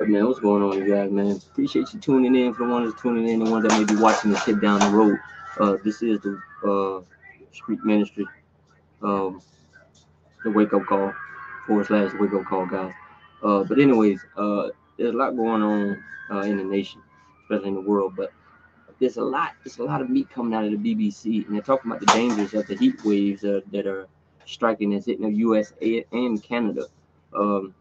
Man, what's going on, you guys, man? Appreciate you tuning in. For the ones that's tuning in, the ones that may be watching this shit down the road. This is the street ministry, um, the wake up call / wake up call, guys. But anyways, there's a lot going on in the nation, especially in the world. But there's a lot of meat coming out of the BBC, and they're talking about the dangers of the heat waves that are striking that's hitting the U.S. and Canada. Um,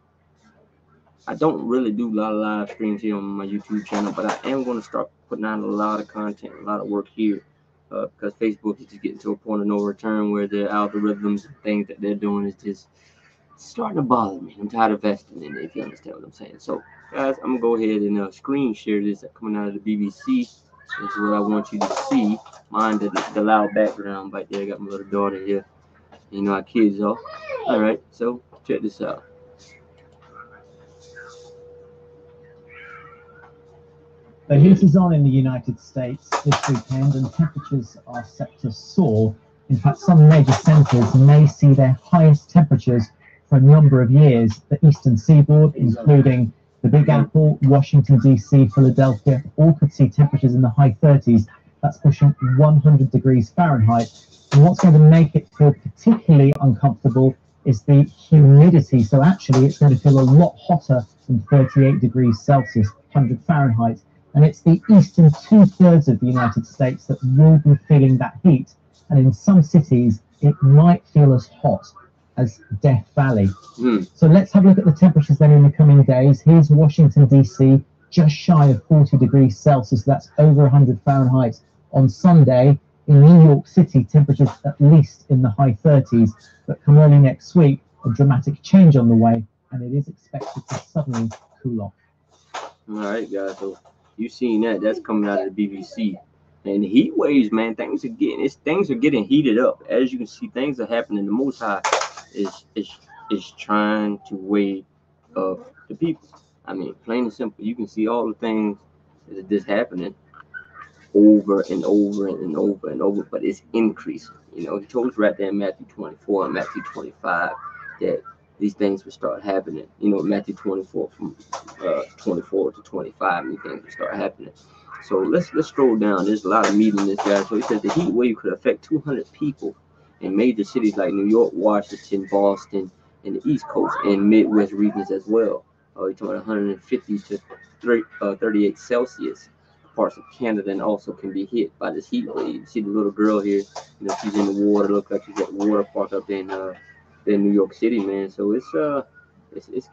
I don't really do a lot of live streams here on my YouTube channel, but I am going to start putting out a lot of content, a lot of work here, because Facebook is just getting to a point of no return where the algorithms and things that they're doing is just starting to bother me. I'm tired of investing in it, if you understand what I'm saying. So, guys, I'm going to go ahead and screen share this coming out of the BBC. This is what I want you to see. Mind the loud background right there. I got my little daughter here. You know how kids are. All right, so check this out. The heat is on in the United States this weekend and temperatures are set to soar. In fact, some major centres may see their highest temperatures for a number of years. The eastern seaboard, including the Big Apple, Washington, D.C., Philadelphia, all could see temperatures in the high 30s. That's pushing 100 degrees Fahrenheit. And what's going to make it feel particularly uncomfortable is the humidity. So actually, it's going to feel a lot hotter than 38 degrees Celsius, 100 Fahrenheit. And it's the eastern 2/3 of the United States that will be feeling that heat. And in some cities, it might feel as hot as Death Valley. So let's have a look at the temperatures then in the coming days. Here's Washington, D.C., just shy of 40 degrees Celsius. That's over 100 Fahrenheit on Sunday. In New York City, temperatures at least in the high 30s. But come early next week, a dramatic change on the way, and it is expected to suddenly cool off. All right, guys. So you've seen that. That's coming out of the BBC. And the heat waves, man, things are getting heated up. As you can see, things are happening. The Most High is trying to wake up the people. I mean, plain and simple. You can see all the things that are just happening over and over and over and over, but it's increasing. You know, he told us right there in Matthew 24 and Matthew 25 that these things will start happening. You know, Matthew 24 from 24 to 25, these things will start happening. So let's scroll down. There's a lot of meat in this, guy. So he says the heat wave could affect 200 people in major cities like New York, Washington, Boston, and the East Coast and Midwest regions as well. You're talking about 150 to 38 Celsius. Parts of Canada and also can be hit by this heat wave. You see the little girl here, you know, she's in the water. Looks like she's at the water park up in New York City, man. So it's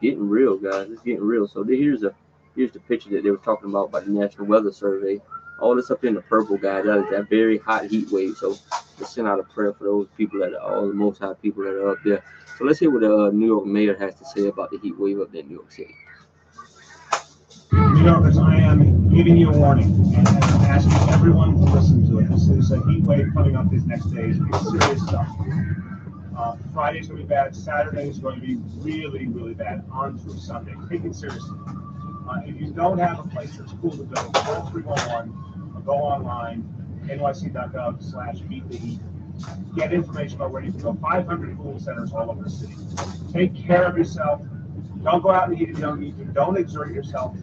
getting real, guys. It's getting real. So here's the picture that they were talking about by the National Weather Survey. All this up in the purple, guys. That is that very hot heat wave. So let's send out a prayer for those people that are all the Most High people that are up there. So let's hear what the New York mayor has to say about the heat wave up there in New York City. New Yorkers, I am giving you a warning and asking everyone to listen to it. This is a heat wave coming up these next days. It's serious stuff. Friday's going to be bad. Saturday is going to be really, really bad on through Sunday. Take it seriously. If you don't have a place that's cool to go, call 311 or go online, nyc.gov/beattheheat. Get information about where you can go. 500 cooling centers all over the city. Take care of yourself. Don't go out in the heat if you don't need to. Don't exert yourself.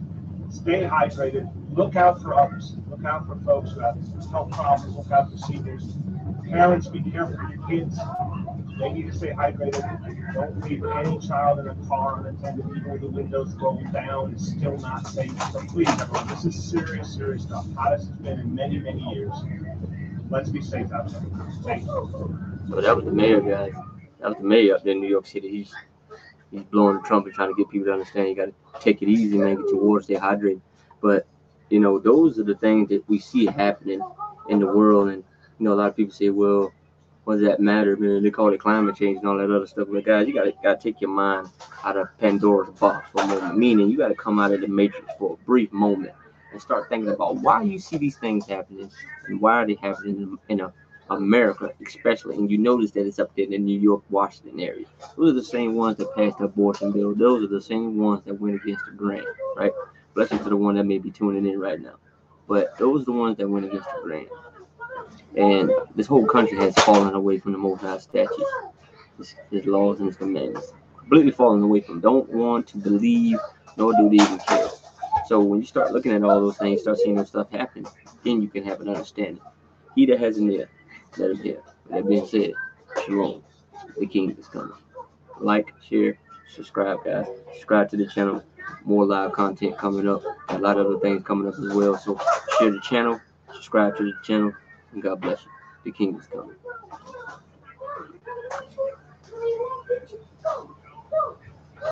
Stay hydrated. Look out for others. Look out for folks who have health problems. Look out for seniors. Parents, be careful with your kids. They need to stay hydrated. Don't leave any child in a car unattended, even with the windows rolled down. It's still not safe. So please, everyone, this is serious, serious stuff. Hottest it's been in many, many years. Let's be safe out there. Thank you. So that was the mayor, guys. That was the mayor up there in New York City. He's blowing the trumpet, trying to get people to understand you got to take it easy, man. Get your water, stay hydrated. But, you know, those are the things that we see happening in the world. And, you know, a lot of people say, well, what does that matter? Man, they call it climate change and all that other stuff. But, guys, you gotta take your mind out of Pandora's box for a moment. Meaning you got to come out of the matrix for a brief moment and start thinking about why you see these things happening and why are they happening in America, especially, and you notice that it's up there in the New York, Washington area. Those are the same ones that passed the abortion bill. Those are the same ones that went against the grain, right? Blessing to the one that may be tuning in right now. But those are the ones that went against the grain. And this whole country has fallen away from the Most High statutes, his laws and his commandments. Completely fallen away from them. Don't want to believe, nor do they even care. So when you start looking at all those things, start seeing those stuff happen, then you can have an understanding. He that has an ear, let him hear. With that being said, shalom. The king is coming. Like, share, subscribe, guys. Subscribe to the channel. More live content coming up. A lot of other things coming up as well. So share the channel, subscribe to the channel, and God bless you. The king is coming.